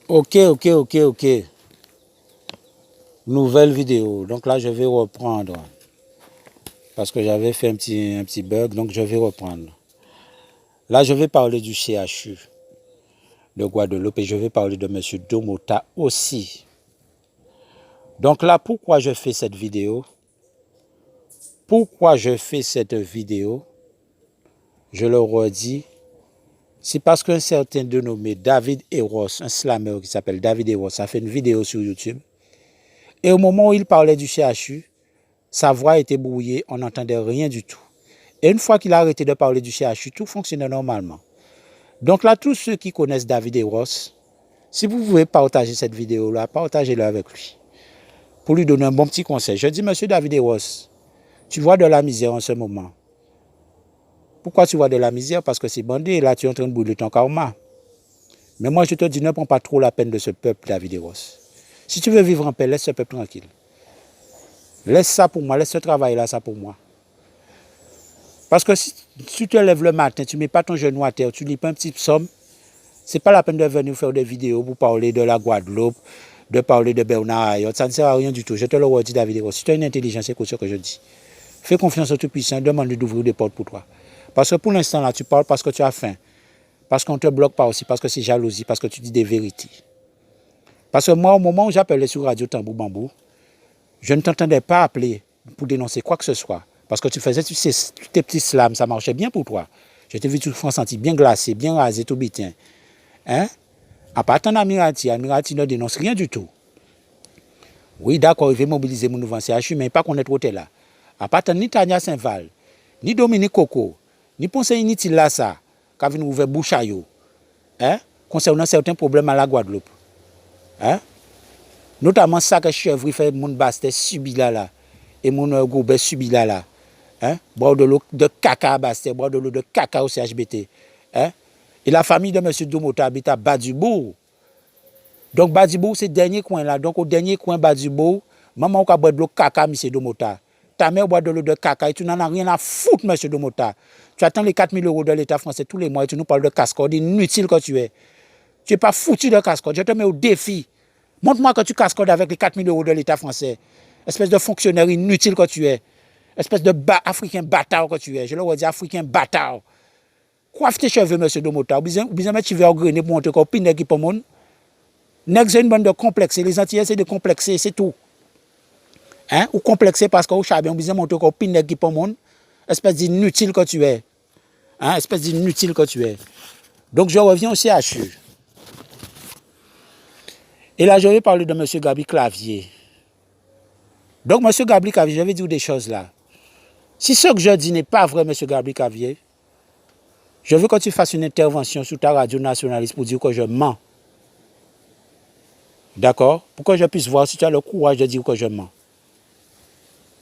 Ok. Nouvelle vidéo. Donc là, je vais reprendre. Parce que j'avais fait un petit bug, donc je vais reprendre. Là, je vais parler du CHU de Guadeloupe et je vais parler de M. Domota aussi. Donc là, pourquoi je fais cette vidéo? Je le redis, c'est parce qu'un certain dénommé David Eros, un slammer qui s'appelle David Eros, a fait une vidéo sur YouTube. Et au moment où il parlait du CHU, sa voix était brouillée, on n'entendait rien du tout. Et une fois qu'il a arrêté de parler du CHU, tout fonctionnait normalement. Donc là, tous ceux qui connaissent David Eros, si vous pouvez partager cette vidéo-là, partagez-la avec lui. Pour lui donner un bon petit conseil. Je dis, monsieur David Eros, tu vois de la misère en ce moment. Pourquoi tu vois de la misère? Parce que c'est bandé et là, tu es en train de brûler ton karma. Mais moi, je te dis, ne prends pas trop la peine de ce peuple, David Eros. Si tu veux vivre en paix, laisse ce peuple tranquille. Laisse ça pour moi, laisse ce travail-là, ça pour moi. Parce que si tu te lèves le matin, tu ne mets pas ton genou à terre, tu ne lis pas un petit psaume, ce n'est pas la peine de venir faire des vidéos pour parler de la Guadeloupe, de parler de Bernard Ayotte. Ça ne sert à rien du tout. Je te le redis, David Eros. Si tu as une intelligence, écoute ce que je dis. Fais confiance au Tout-Puissant, demande-lui d'ouvrir des portes pour toi. Parce que pour l'instant, là, tu parles parce que tu as faim. Parce qu'on ne te bloque pas aussi, parce que c'est jalousie, parce que tu dis des vérités. Parce que moi, au moment où j'appelais sur Radio Tambour Bambou, je ne t'entendais pas appeler pour dénoncer quoi que ce soit. Parce que tu faisais tous tes petits slams, ça marchait bien pour toi. Je t'ai vu tout senti bien glacé, bien rasé, tout bitin. Hein? À part ton Amirati ne dénonce rien du tout. Oui, d'accord, il veut mobiliser mon nouveau CHU, mais pas qu'on est trop là. À part ni Tania Saint-Val, ni Dominique Coco, ni Ponce Initi Lassa, qui a ouvert bouche à yo, hein? Concernant certains problèmes à la Guadeloupe. Hein? Notamment ça que Chevry fait mon bastet subi là et mon goubet subi là. Hein? Boire de l'eau de caca à bastet, boire de l'eau de caca au CHBT. Hein? Et la famille de M. Domota habite à Bas-du-Bourg. Donc Bas-du-Bourg, c'est le dernier coin là. Donc au dernier coin Bas-du-Bourg, maman a boire de l'eau caca, M. Domota. Ta mère boit de l'eau de caca et tu n'en as rien à foutre, M. Domota. Tu attends les 4 000 € de l'État français tous les mois et tu nous parles de casse-corde inutile que tu es. Tu n'es pas foutu de casse-corde. Je te mets au défi. Montre-moi que tu casse-corde avec les 4 000 € de l'État français. Espèce de fonctionnaire inutile que tu es. Espèce de africain bâtard que tu es. Je le redis, africain bâtard. Coiffe tes cheveux, M. Domota. Ou bien mettre tes cheveux en grené pour montrer qu'on pinne qui pour le monde. Nèg c'est une bande de complexés. Les Antillais, c'est de complexés, c'est tout. Hein? Ou complexé parce que au chabien, ou bien montrer qu'on pinne qui pour le monde. Espèce d'inutile que tu es. Hein? Espèce d'inutile que tu es. Donc je reviens au CHU. Et là, je vais parler de M. Gabi Clavier. Donc, M. Gabi Clavier, je vais dire des choses là. Si ce que je dis n'est pas vrai, M. Gabi Clavier, je veux que tu fasses une intervention sur ta radio nationaliste pour dire que je mens. D'accord? Pour que je puisse voir si tu as le courage de dire que je mens.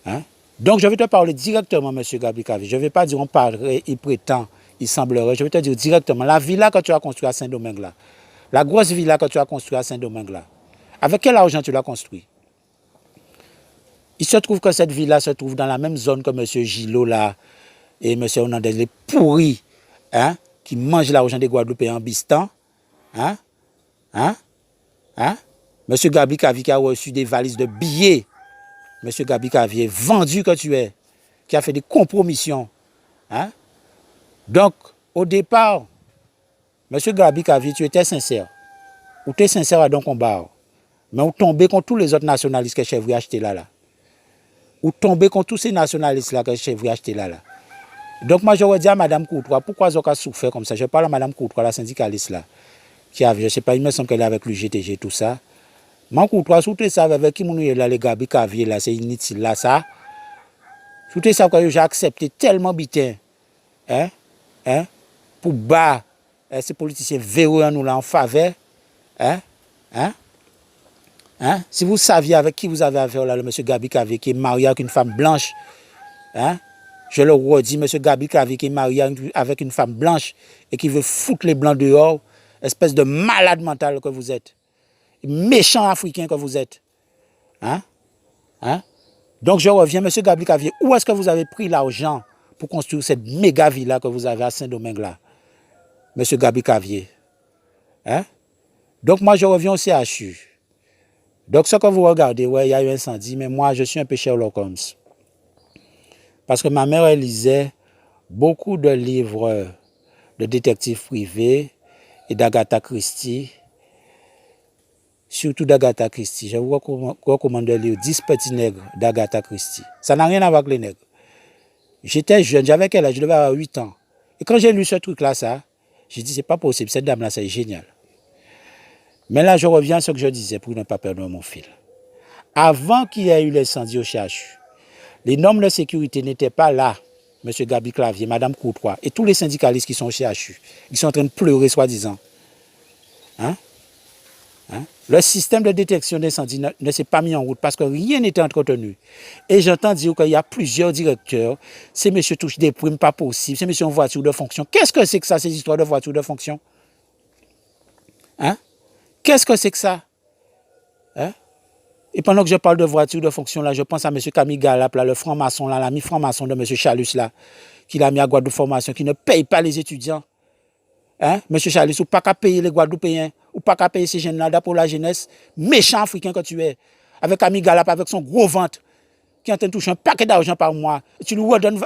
Hein? Donc, je vais te parler directement, M. Gabi Clavier. Je ne vais pas dire on parlerait, il prétend, il semblerait. Je vais te dire directement, la villa que tu as construite à Saint-Domingue là, la grosse villa que tu as construite à Saint-Domingue là, avec quel argent tu l'as construit? Il se trouve que cette villa se trouve dans la même zone que M. Gillot là et M. Hernandez, les pourris, hein, qui mangent l'argent des Guadeloupéens en bistan. Hein? Hein? Hein? M. Gabi Clavier qui a reçu des valises de billets. M. Gabi Clavier, vendu que tu es, qui a fait des compromissions. Hein? Donc, au départ, M. Gabi Clavier, tu étais sincère. Ou tu es sincère à ton combat. Mais on tombait contre tous les autres nationalistes que Chevry a acheté là. Ou tomber contre tous ces nationalistes-là que Chevry a acheté là. Donc moi, je redis à Mme Courtois, pourquoi ils ont souffert comme ça? Je parle à Mme Courtois, la syndicaliste là, qui avait, je ne sais pas, il me semble qu'elle est avec le GTG, tout ça. Mme Courtois, surtout ça, avec qui nous est là, les Gabi Clavier là, c'est inutile là, ça. Surtout ça, que j'ai accepté tellement bitin, hein, hein, pour bas, ces politiciens verrouillés nous là en faveur, hein, hein. Hein? Si vous saviez avec qui vous avez affaire là, le M. Gabi Clavier qui est marié avec une femme blanche, hein? Je le redis, M. Gabi Clavier qui est marié avec une femme blanche et qui veut foutre les blancs dehors, espèce de malade mental que vous êtes, méchant africain que vous êtes. Hein? Hein? Donc je reviens, M. Gabi Clavier, où est-ce que vous avez pris l'argent pour construire cette méga villa que vous avez à Saint-Domingue là, M. Gabi Clavier? Hein? Donc moi, je reviens au CHU. Donc ce que vous regardez, ouais, il y a eu un incendie, mais moi, je suis un peu Sherlock Holmes. Parce que ma mère, elle lisait beaucoup de livres de détectives privés et d'Agatha Christie, surtout d'Agatha Christie. Je vous recommande de lire 10 petits nègres d'Agatha Christie. Ça n'a rien à voir avec les nègres. J'étais jeune, j'avais quel âge? Je devais avoir 8 ans. Et quand j'ai lu ce truc-là, j'ai dit, c'est pas possible, cette dame-là, c'est génial. Mais là, je reviens à ce que je disais pour ne pas perdre mon fil. Avant qu'il y ait eu l'incendie au CHU, les normes de sécurité n'étaient pas là. M. Gabi Clavier, Mme Courtois et tous les syndicalistes qui sont au CHU, ils sont en train de pleurer, soi-disant. Le système de détection d'incendie ne s'est pas mis en route parce que rien n'était entretenu. Et j'entends dire qu'il y a plusieurs directeurs. C'est monsieur touche des primes, pas possible. C'est monsieur en voiture de fonction. Qu'est-ce que c'est que ça, ces histoires de voiture de fonction? Qu'est-ce que c'est que ça? Et pendant que je parle de voiture de fonction, là, je pense à monsieur Camille Galap, là, le franc-maçon, là, l'ami franc-maçon de monsieur Chalus, là, qui l'a mis à Guadeloupe Formation, qui ne paye pas les étudiants. Monsieur Chalus, ou pas qu'à payer les Guadeloupéens, ou pas qu'à payer ces jeunes-là pour la jeunesse, méchant africain que tu es, avec Camille Galap, avec son gros ventre, qui est en train de toucher un paquet d'argent par mois, et tu lui redonnes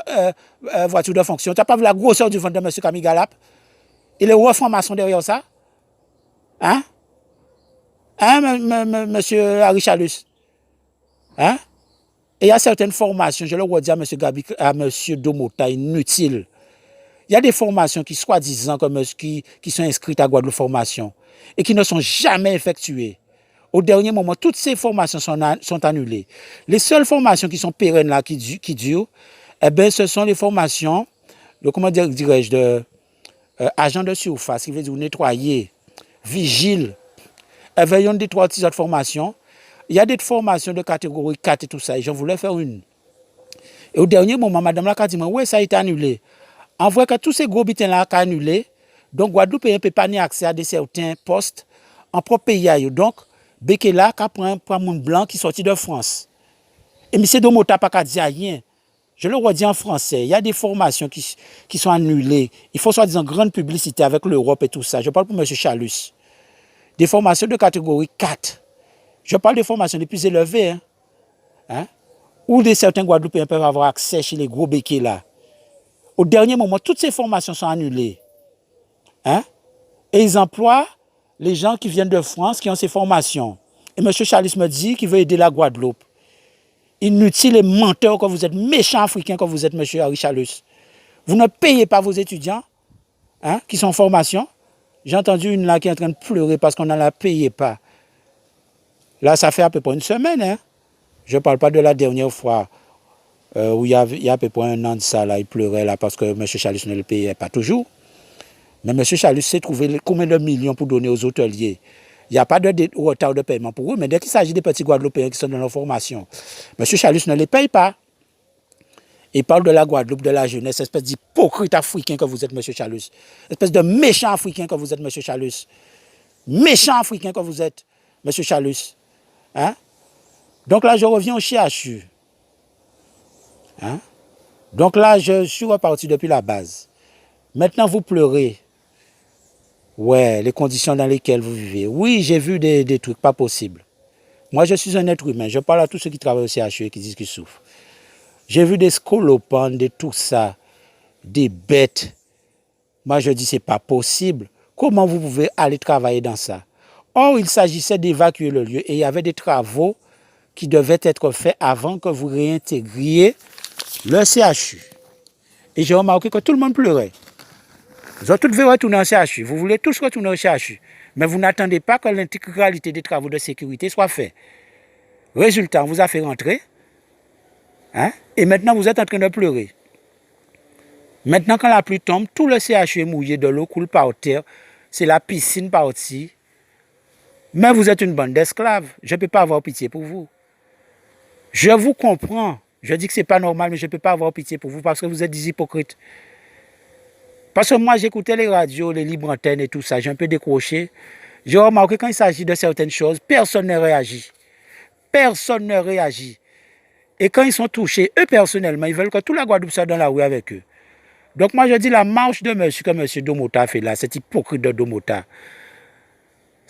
voiture de fonction. Tu n'as pas vu la grosseur du ventre de monsieur Camille Galap? Il est où franc-maçon derrière ça? Monsieur Harry Chalus? Et il y a certaines formations, je le redis à monsieur Domota, inutiles. Il y a des formations qui, soi-disant, qui sont inscrites à Guadeloupe Formation et qui ne sont jamais effectuées. Au dernier moment, toutes ces formations sont annulées. Les seules formations qui sont pérennes là, qui durent, ce sont les formations de agent de surface, qui veut dire nettoyer, vigile. Il y a des 3 autres formations. Il y a des formations de catégorie 4 et tout ça, et j'en voulais faire une. Et au dernier moment, madame la dit, oui, ça a été annulé. En vrai que tous ces gros bitins-là sont annulés, donc Guadeloupe ne peut pas avoir accès à certains postes en propre pays. Donc, Bekela prend un monde blanc qui est sorti de France. Et M. Domota n'a pas dit rien. Je le redis en français, il y a des formations qui sont annulées. Il faut soi-disant grande publicité avec l'Europe et tout ça. Je parle pour M. Chalus. Des formations de catégorie 4. Je parle des formations les plus élevées. Où certains Guadeloupéens peuvent avoir accès chez les gros béquets là. Au dernier moment, toutes ces formations sont annulées. Et ils emploient les gens qui viennent de France, qui ont ces formations. Et M. Chalus me dit qu'il veut aider la Guadeloupe. Inutile et menteur que vous êtes, méchant africain que vous êtes, M. Harry Chalus. Vous ne payez pas vos étudiants qui sont en formation. J'ai entendu une là qui est en train de pleurer parce qu'on ne la payait pas. Là, ça fait à peu près une semaine. Je ne parle pas de la dernière fois où il y a à peu près un an de ça, là, il pleurait là parce que M. Chalus ne le payait pas toujours. Mais M. Chalus sait trouver combien de millions pour donner aux hôteliers. Il n'y a pas de retard de paiement pour eux, mais dès qu'il s'agit des petits Guadeloupéens qui sont dans leur formation, M. Chalus ne les paye pas. Il parle de la Guadeloupe, de la jeunesse, espèce d'hypocrite africain que vous êtes, M. Chalus. Espèce de méchant africain que vous êtes, M. Chalus. Méchant africain que vous êtes, M. Chalus. Donc là, je reviens au CHU. Donc là, je suis reparti depuis la base. Maintenant, vous pleurez. Ouais, les conditions dans lesquelles vous vivez. Oui, j'ai vu des trucs pas possibles. Moi, je suis un être humain. Je parle à tous ceux qui travaillent au CHU et qui disent qu'ils souffrent. J'ai vu des scolopanes, de tout ça, des bêtes. Moi, je dis, c'est pas possible. Comment vous pouvez aller travailler dans ça? Or, il s'agissait d'évacuer le lieu et il y avait des travaux qui devaient être faits avant que vous réintégriez le CHU. Et j'ai remarqué que tout le monde pleurait. Vous tous veulent retourner au CHU. Vous voulez tous retourner au CHU. Mais vous n'attendez pas que l'intégralité des travaux de sécurité soit faite. Résultat, on vous a fait rentrer. Et maintenant, vous êtes en train de pleurer. Maintenant, quand la pluie tombe, tout le CHU est mouillé, de l'eau coule par terre. C'est la piscine partie. Mais vous êtes une bande d'esclaves. Je ne peux pas avoir pitié pour vous. Je vous comprends. Je dis que ce n'est pas normal, mais je ne peux pas avoir pitié pour vous parce que vous êtes des hypocrites. Parce que moi, j'écoutais les radios, les libres antennes et tout ça. J'ai un peu décroché. J'ai remarqué que quand il s'agit de certaines choses, personne ne réagit. Personne ne réagit. Et quand ils sont touchés, eux personnellement, ils veulent que toute la Guadeloupe soit dans la rue avec eux. Donc moi, je dis la marche de monsieur que M. Domota a fait là, cet hypocrite de Domota,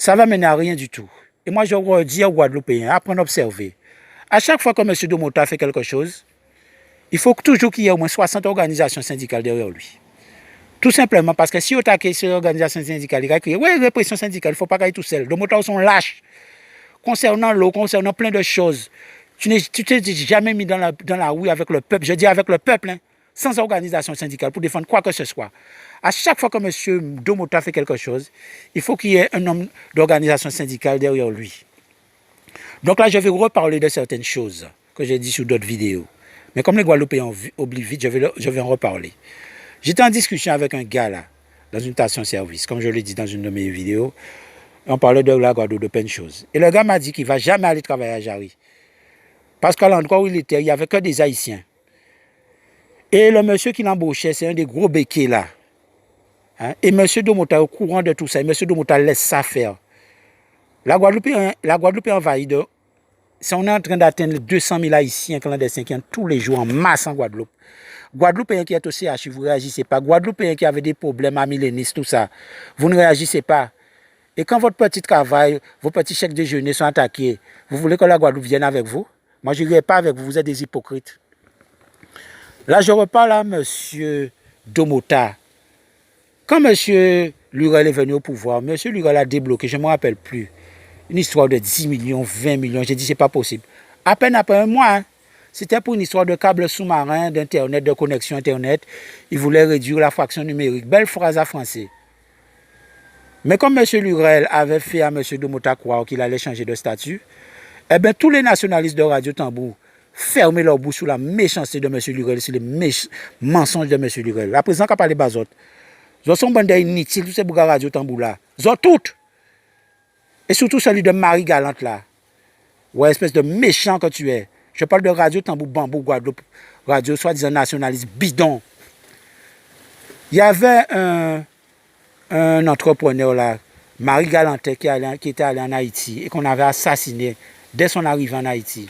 ça va mener à rien du tout. Et moi, je redis aux Guadeloupéens, apprendre à observer. À chaque fois que M. Domota fait quelque chose, il faut toujours qu'il y ait au moins 60 organisations syndicales derrière lui. Tout simplement parce que si on attaque ces organisations syndicales, il va crier, ouais, répression syndicale, il ne faut pas qu'il y ait tout seul. Domota sont lâches. Concernant l'eau, concernant plein de choses. Tu ne t'es jamais mis dans la rue avec le peuple, je dis avec le peuple, hein, sans organisation syndicale pour défendre quoi que ce soit. À chaque fois que M. Domota fait quelque chose, il faut qu'il y ait un homme d'organisation syndicale derrière lui. Donc là, je vais reparler de certaines choses que j'ai dit sur d'autres vidéos. Mais comme les Guadeloupéens oublient vite, je vais en reparler. J'étais en discussion avec un gars là, dans une station-service, comme je l'ai dit dans une de mes vidéos. On parlait de la Guadeloupe, de plein de choses. Et le gars m'a dit qu'il ne va jamais aller travailler à Jarry. Parce qu'à l'endroit où il était, il n'y avait que des Haïtiens. Et le monsieur qui l'embauchait, c'est un des gros béquets là. Hein? Et M. Domota est au courant de tout ça. Et M. Domota laisse ça faire. La Guadeloupe est envahie de... Si on est en train d'atteindre 200 000 Haïtiens clandestins qui entrent tous les jours en masse en Guadeloupe. Guadeloupéens qui est au CHU, vous ne réagissez pas. Guadeloupéens qui avaient des problèmes à Milénis, tout ça, vous ne réagissez pas. Et quand votre petit travail, vos petits chèques déjeuner sont attaqués, vous voulez que la Guadeloupe vienne avec vous? Moi, je n'irai pas avec vous, vous êtes des hypocrites. Là, je reparle à M. Domota. Quand M. Lurel est venu au pouvoir, M. Lurel a débloqué, je ne me rappelle plus, une histoire de 10 millions, 20 millions. J'ai dit, c'est pas possible. À peine après un mois, hein, c'était pour une histoire de câble sous-marin, d'Internet, de connexion Internet. Il voulait réduire la fraction numérique. Belle phrase à français. Mais comme M. Lurel avait fait à M. Domota croire qu'il allait changer de statut, eh bien, tous les nationalistes de Radio Tambour fermaient leur bouche sur la méchanceté de M. Lurel, sur les mensonges de M. Lurel. La présidente qui a parlé bas autres. Ils sont bandés inutiles, tous ces bougas Radio Tambour là. Ils ont toutes. Et surtout celui de Marie Galante là. Ouais, espèce de méchant que tu es. Je parle de Radio Tambour Bambou Guadeloupe. Radio soi-disant nationaliste bidon. Il y avait un entrepreneur là, Marie Galante, qui était allé en Haïti et qu'on avait assassiné dès son arrivée en Haïti.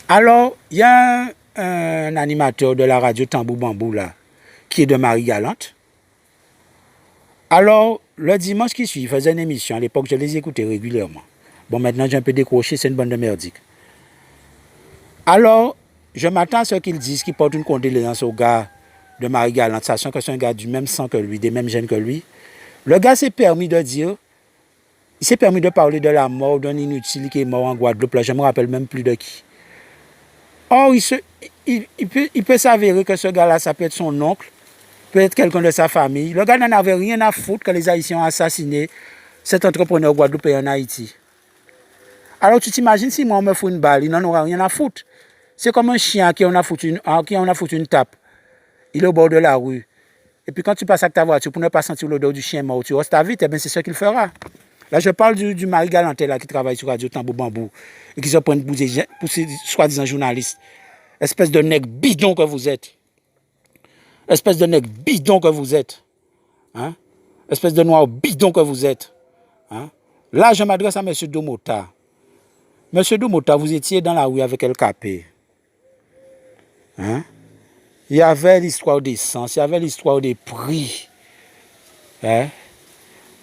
Alors, il y a un animateur de la radio Tambour Bambou là, qui est de Marie Galante. Alors, le dimanche qui suit, il faisait une émission. À l'époque, je les écoutais régulièrement. Bon, maintenant, j'ai un peu décroché, c'est une bande de merdiques. Alors, je m'attends à ce qu'ils disent, qu'ils portent une condoléance au gars de Marie Galante, sachant que c'est un gars du même sang que lui, des mêmes gènes que lui. Le gars s'est permis de dire, il s'est permis de parler de la mort d'un inutile qui est mort en Guadeloupe. Là, je ne me rappelle même plus de qui. Or, il peut s'avérer que ce gars-là, ça peut être son oncle, peut être quelqu'un de sa famille. Le gars n'en avait rien à foutre que les Haïtiens ont assassiné cet entrepreneur guadeloupéen en Haïti. Alors, tu t'imagines si moi, on me fout une balle, il n'en aura rien à foutre. C'est comme un chien à qui on a foutu une tape. Il est au bord de la rue. Et puis quand tu passes avec ta voiture pour ne pas sentir l'odeur du chien mort, tu restes ta vite, eh bien c'est ce qu'il fera. Là, je parle du Marie Galante là, qui travaille sur Radio Tambour Bambou et qui se prend pour ces soi-disant journalistes. Espèce de nègre bidon que vous êtes. Espèce de nègre bidon que vous êtes. Hein? Espèce de noir bidon que vous êtes. Hein? Là, je m'adresse à M. Domota. M. Domota, vous étiez dans la rue avec El Capé. Hein? Il y avait l'histoire des sens, il y avait l'histoire des prix. Hein?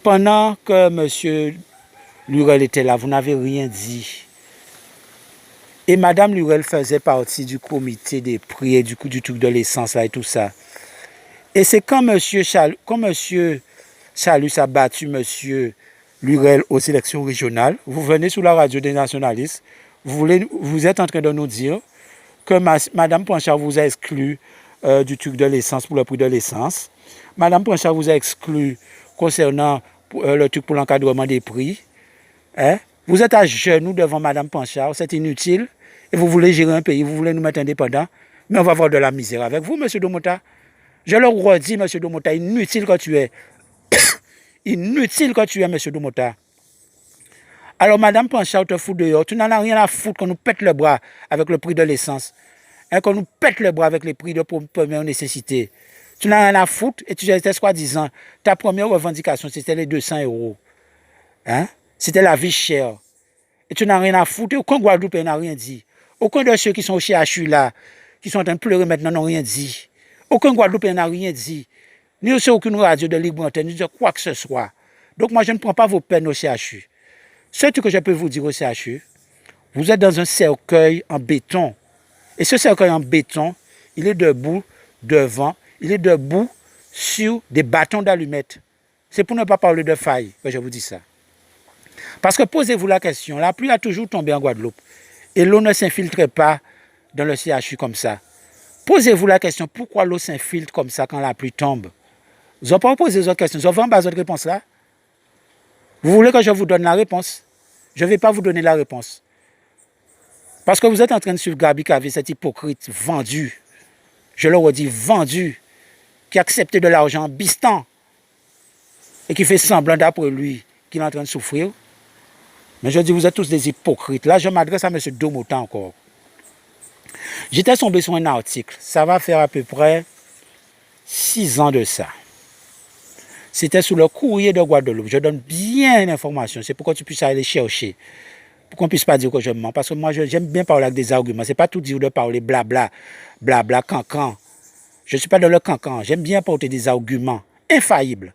Pendant que M. Lurel était là, vous n'avez rien dit. Et Mme Lurel faisait partie du comité des prix et du truc de l'essence là et tout ça. Et c'est quand M. Chalus a battu M. Lurel aux élections régionales, vous venez sur la radio des nationalistes, vous êtes en train de nous dire que Mme Panchard vous a exclu du truc de l'essence pour le prix de l'essence. Mme Panchard vous a exclu concernant le truc pour l'encadrement des prix. Hein? Vous êtes à genoux devant Mme Panchard, c'est inutile. Et vous voulez gérer un pays, vous voulez nous mettre indépendants. Mais on va avoir de la misère avec vous, M. Domota. Je le redis, M. Domota, inutile que tu es. Inutile que tu es, M. Domota. Alors, Mme Panchard te fout dehors. Tu n'en as rien à foutre qu'on nous pète le bras avec le prix de l'essence. Hein, qu'on nous pète le bras avec les prix de première nécessité. Tu n'en as rien à foutre et tu étais soi-disant. Ta première revendication, c'était les 200 €. Hein? C'était la vie chère. Et tu n'as rien à foutre. Aucun Guadeloupéen n'a rien dit. Aucun de ceux qui sont au CHU là, qui sont en train de pleurer maintenant, n'ont rien dit. Aucun Guadeloupéen n'a rien dit. Ni sur aucune radio de libre antenne, ni de quoi que ce soit. Donc moi, je ne prends pas vos peines au CHU. Ce que je peux vous dire au CHU, vous êtes dans un cercueil en béton. Et ce cercueil en béton, il est debout devant, il est debout sur des bâtons d'allumettes. C'est pour ne pas parler de faille que je vous dis ça. Parce que posez-vous la question, la pluie a toujours tombé en Guadeloupe et l'eau ne s'infiltre pas dans le CHU comme ça. Posez-vous la question, pourquoi l'eau s'infiltre comme ça quand la pluie tombe? Vous n'avez pas posé votre question, vous avez pas votre réponse là? Vous voulez que je vous donne la réponse? Je ne vais pas vous donner la réponse. Parce que vous êtes en train de suivre Gabi Kavé, cet hypocrite vendu, je le redis, vendu, qui a accepté de l'argent bistant et qui fait semblant d'après lui qu'il est en train de souffrir. Mais je dis, vous êtes tous des hypocrites. Là, je m'adresse à M. Domota encore. J'étais tombé sur un article, ça va faire à peu près 6 ans de ça. C'était sous le courrier de Guadeloupe. Je donne bien l'information, c'est pour que tu puisses aller chercher. Pour qu'on ne puisse pas dire que je mens. Parce que moi, j'aime bien parler avec des arguments. Ce n'est pas tout dire de parler blabla, blabla, cancan. Je ne suis pas dans le cancan. J'aime bien porter des arguments infaillibles.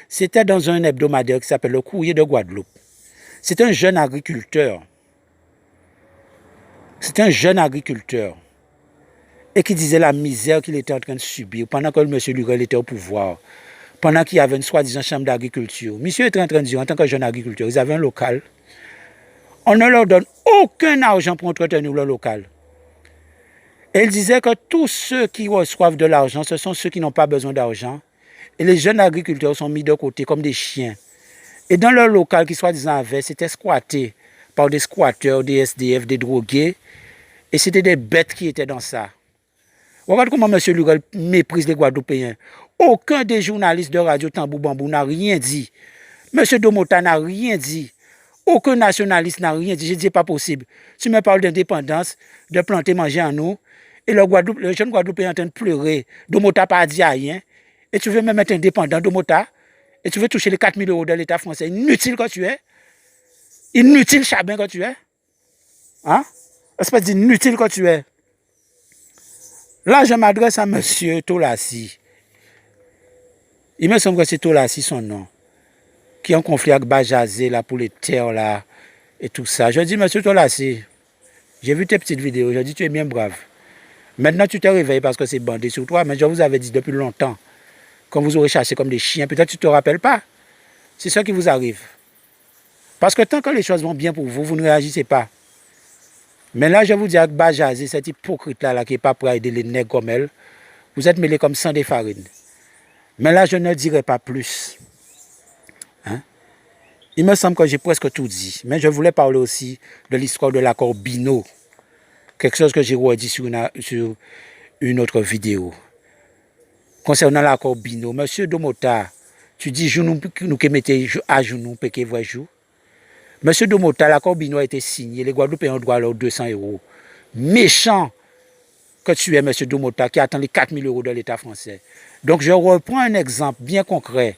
C'était dans un hebdomadaire qui s'appelle le Courrier de Guadeloupe. C'est un jeune agriculteur. C'est un jeune agriculteur. Et qui disait la misère qu'il était en train de subir pendant que le monsieur Lurel était au pouvoir. Pendant qu'il y avait une soi-disant chambre d'agriculture. Monsieur était en train de dire, en tant que jeune agriculteur, ils avaient un local. On ne leur donne aucun argent pour entretenir le local. Et il disait que tous ceux qui reçoivent de l'argent, ce sont ceux qui n'ont pas besoin d'argent. Et les jeunes agriculteurs sont mis de côté comme des chiens. Et dans leur local qui soi-disant avait, c'était squatté par des squatteurs, des SDF, des drogués. Et c'était des bêtes qui étaient dans ça. Regarde comment M. Lurel méprise les Guadeloupéens. Aucun des journalistes de Radio Tambou Bambou n'a rien dit. M. Domota n'a rien dit. Aucun nationaliste n'a rien dit. Je dis pas possible. Tu me parles d'indépendance, de planter, manger en nous, et le jeune Guadeloupéen est en train de pleurer. Domota n'a pas dit rien. Et tu veux même être indépendant, Domota, et tu veux toucher les 4 000 € de l'État français. Inutile que tu es. Inutile chabin que tu es. Hein? Espèce d'inutile que tu es. Là, je m'adresse à M. Tolassi. Il me semble que c'est Tolassi son nom. Qui est en conflit avec Bajazé là, pour les terres là, et tout ça. Je dis, M. Tolassi, j'ai vu tes petites vidéos, je dis, tu es bien brave. Maintenant, tu te réveilles parce que c'est bandé sur toi, mais je vous avais dit depuis longtemps, quand vous aurez chassé comme des chiens, peut-être tu ne te rappelles pas. C'est ça qui vous arrive. Parce que tant que les choses vont bien pour vous, vous ne réagissez pas. Mais là, je vous dis avec Bajazé, cet hypocrite-là qui n'est pas prêt à aider les nègres comme elle, vous êtes mêlés comme sang des farines. Mais là, je ne dirai pas plus. Hein? Il me semble que j'ai presque tout dit. Mais je voulais parler aussi de l'histoire de l'accord Bino. Quelque chose que j'ai redit sur une autre vidéo. Concernant l'accord Bino, Monsieur Domota, tu dis nous qui mettez à genoux, péqué vrai jour. Monsieur Domota, l'accord Bino a été signé. Les Guadeloupéens ont droit à leurs 200 €. Méchant que tu es, Monsieur Domota, qui attend les 4 000 € de l'État français. Donc, je reprends un exemple bien concret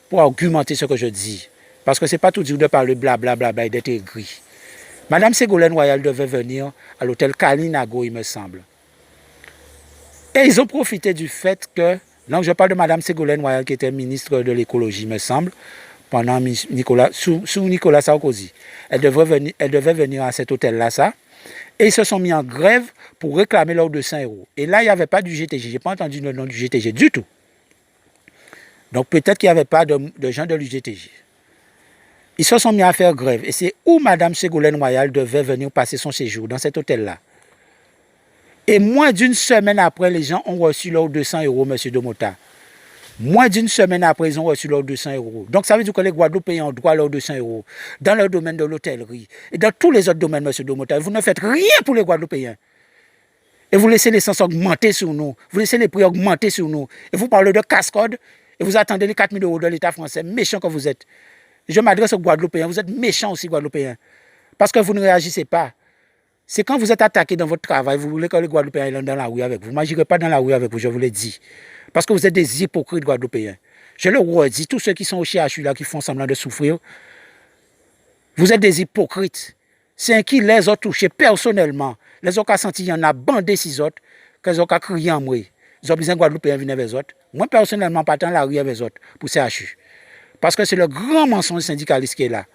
pour argumenter ce que je dis. Parce que ce n'est pas tout dire de parler blablabla et d'être aigri. Madame Ségolène Royal devait venir à l'hôtel Kalinago, il me semble. Et ils ont profité du fait que, donc je parle de Madame Ségolène Royal qui était ministre de l'écologie, il me semble, pendant sous Nicolas Sarkozy. Elle devait venir à cet hôtel-là, ça. Et ils se sont mis en grève pour réclamer leurs 200 €. Et là, il n'y avait pas du GTG. Je n'ai pas entendu le nom du GTG du tout. Donc peut-être qu'il n'y avait pas de gens de l'UGTG. Ils se sont mis à faire grève. Et c'est où Mme Ségolène Royal devait venir passer son séjour, dans cet hôtel-là. Et moins d'une semaine après, les gens ont reçu leurs 200 €, M. Domota. Moins d'une semaine après, ils ont reçu leurs 200 €. Donc ça veut dire que les Guadeloupéens ont droit à leurs 200 € dans le domaine de l'hôtellerie et dans tous les autres domaines, M. Domota. Vous ne faites rien pour les Guadeloupéens. Et vous laissez l'essence augmenter sur nous. Vous laissez les prix augmenter sur nous. Et vous parlez de casse-code et vous attendez les 4 000 € de l'État français. Méchant que vous êtes. Je m'adresse aux Guadeloupéens. Vous êtes méchants aussi, Guadeloupéens. Parce que vous ne réagissez pas. C'est quand vous êtes attaqué dans votre travail, vous voulez que les Guadeloupéens aillent dans la rue avec vous. Moi, je n'irai pas dans la rue avec vous, je vous l'ai dit. Parce que vous êtes des hypocrites Guadeloupéens. Je le redis, tous ceux qui sont au CHU là, qui font semblant de souffrir, vous êtes des hypocrites. C'est qui les a touchés personnellement. Les autres ont senti qu'il y en a bandé six autres, qu'ils ont crié en moi. Ils ont besoin de Guadeloupéens venir avec eux. Moi, personnellement, pas dans la rue avec eux pour CHU. Parce que c'est le grand mensonge syndicaliste qui est là.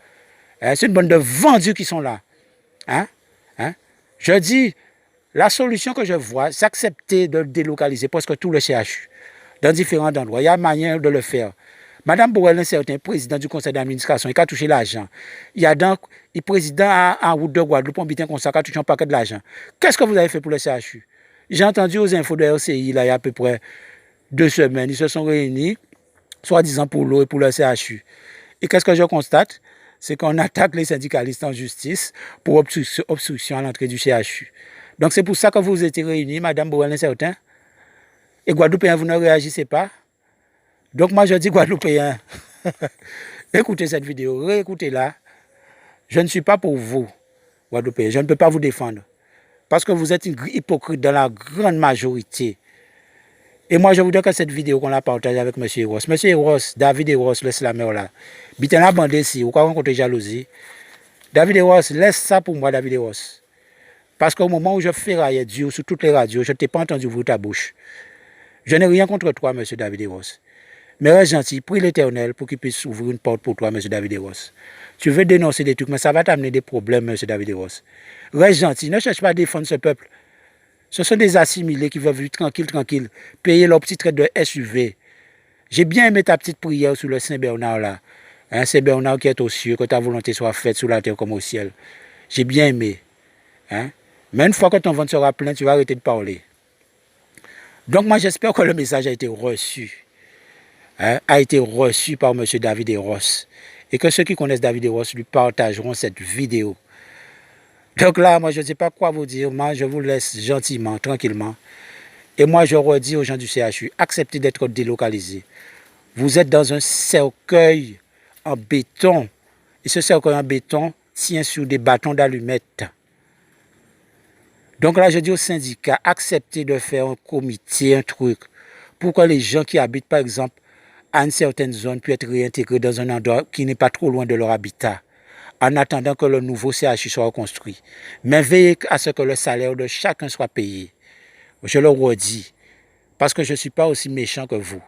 Hein? C'est une bande de vendus qui sont là. Hein? Hein? Je dis, la solution que je vois, c'est accepter de délocaliser presque tout le CHU dans différents endroits. Il y a manière de le faire. Madame Borel, c'est un président du conseil d'administration, il a touché l'argent. Il y a donc, le président en route de Guadeloupe, on bitin comme ça, qui a touché un paquet de l'argent. Qu'est-ce que vous avez fait pour le CHU? J'ai entendu aux infos de RCI, là, il y a à peu près 2 semaines, ils se sont réunis, soi-disant pour l'eau et pour le CHU. Et qu'est-ce que je constate? C'est qu'on attaque les syndicalistes en justice pour obstruction à l'entrée du CHU. Donc c'est pour ça que vous étiez réunis, Madame Borel, certain. Et Guadeloupéens, vous ne réagissez pas. Donc moi je dis Guadeloupéens, écoutez cette vidéo, réécoutez-la. Je ne suis pas pour vous, Guadeloupéens, je ne peux pas vous défendre. Parce que vous êtes hypocrite dans la grande majorité. Et moi je voudrais que cette vidéo qu'on la partage avec M. Eros. M. Eros, David Eros, le slammer là. Bitin la bande ici, ou quoi rencontrer jalousie. David Eros, laisse ça pour moi, David Eros. Parce qu'au moment où je ferraillais Dieu sur toutes les radios, je ne t'ai pas entendu ouvrir ta bouche. Je n'ai rien contre toi, M. David Eros. Mais reste gentil, prie l'Éternel pour qu'il puisse ouvrir une porte pour toi, M. David Eros. Tu veux dénoncer des trucs, mais ça va t'amener des problèmes, M. David Eros. Reste gentil, ne cherche pas à défendre ce peuple. Ce sont des assimilés qui veulent vivre tranquille, payer leur petite traite de SUV. J'ai bien aimé ta petite prière sur le Saint-Bernard là. Hein, Saint-Bernard qui est aux cieux, que ta volonté soit faite sur la terre comme au ciel. J'ai bien aimé. Hein? Mais une fois que ton ventre sera plein, tu vas arrêter de parler. Donc moi j'espère que le message a été reçu. A été reçu par M. David Eros. Et que ceux qui connaissent David Eros lui partageront cette vidéo. Donc là, moi, je ne sais pas quoi vous dire. Moi, je vous laisse gentiment, tranquillement. Et moi, je redis aux gens du CHU, acceptez d'être délocalisés. Vous êtes dans un cercueil en béton. Et ce cercueil en béton tient sur des bâtons d'allumettes. Donc là, je dis aux syndicats, acceptez de faire un comité, un truc, pour que les gens qui habitent, par exemple, à une certaine zone puissent être réintégrés dans un endroit qui n'est pas trop loin de leur habitat, en attendant que le nouveau CHU soit construit. Mais veillez à ce que le salaire de chacun soit payé. Je le redis, parce que je ne suis pas aussi méchant que vous.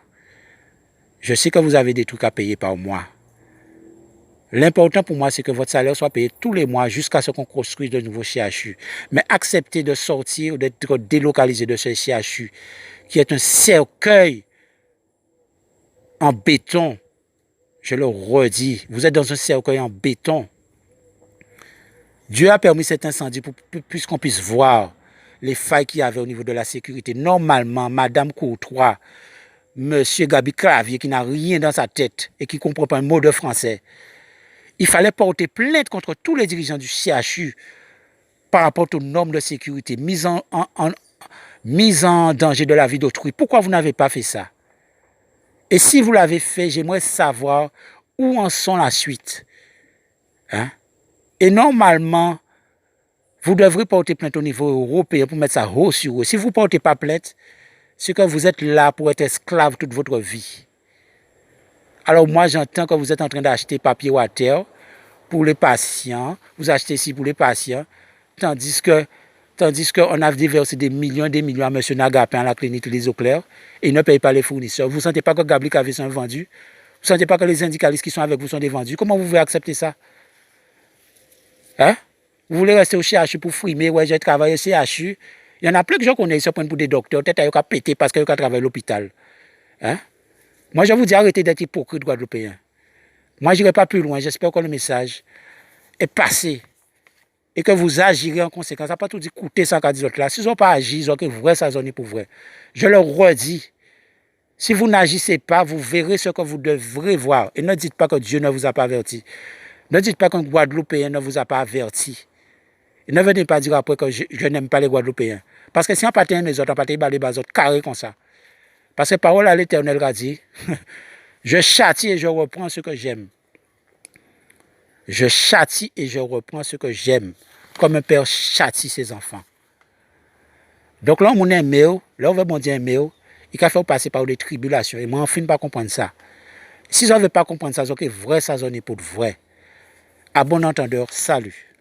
Je sais que vous avez des trucs à payer par mois. L'important pour moi, c'est que votre salaire soit payé tous les mois jusqu'à ce qu'on construise de nouveaux CHU. Mais acceptez de sortir, d'être délocalisé de ce CHU, qui est un cercueil en béton. Je le redis, vous êtes dans un cercueil en béton. Dieu a permis cet incendie pour qu'on puisse voir les failles qu'il y avait au niveau de la sécurité. Normalement, Madame Courtois, Monsieur Gabi Clavier, qui n'a rien dans sa tête et qui ne comprend pas un mot de français, il fallait porter plainte contre tous les dirigeants du CHU par rapport aux normes de sécurité, mise en danger de la vie d'autrui. Pourquoi vous n'avez pas fait ça? Et si vous l'avez fait, j'aimerais savoir où en sont la suite. Hein? Et normalement, vous devrez porter plainte au niveau européen pour mettre ça haut sur eux. Si vous ne portez pas plainte, c'est que vous êtes là pour être esclave toute votre vie. Alors moi, j'entends que vous êtes en train d'acheter papier water pour les patients. Vous achetez ici pour les patients, tandis qu'on a déversé des millions à M. Nagapin à la clinique Les Eaux Claires et il ne paye pas les fournisseurs. Vous ne sentez pas que Gabriel Cavé sont vendus? Vous ne sentez pas que les syndicalistes qui sont avec vous sont des vendus? Comment vous pouvez accepter ça? Hein? Vous voulez rester au CHU pour frimer? Ouais, j'ai travaillé au CHU. Il y en a plein que je connais, ils se prennent pour des docteurs. Peut-être qu'ils ont pété parce qu'ils ont travaillé à l'hôpital. Hein? Moi, je vous dis, arrêtez d'être hypocrite, Guadeloupéen. Moi, je n'irai pas plus loin. J'espère que le message est passé et que vous agirez en conséquence. Ça n'a pas tout dit coûter ça qu'a dit l'autre là. Si ils n'ont pas agi, ils ont que vrai, ça zone pour vrai. Je le redis. Si vous n'agissez pas, vous verrez ce que vous devrez voir. Et ne dites pas que Dieu ne vous a pas averti. Ne dites pas qu'un Guadeloupéen ne vous a pas averti. Et ne venez pas dire après que je n'aime pas les Guadeloupéens. Parce que si on ne pas mes autres, on ne pas les autres carrés comme ça. Parce que parole à l'Éternel a dit, je châtie et je reprends ce que j'aime. Je châtie et je reprends ce que j'aime. Comme un père châtie ses enfants. Donc là, on aime, là, on veut bon dire aimer, il a fait passer par des tribulations. Et moi, on ne finit pas comprendre ça. Si on ne veut pas comprendre ça, c'est vrai, ça zone pour de vrai. À bon entendeur, salut.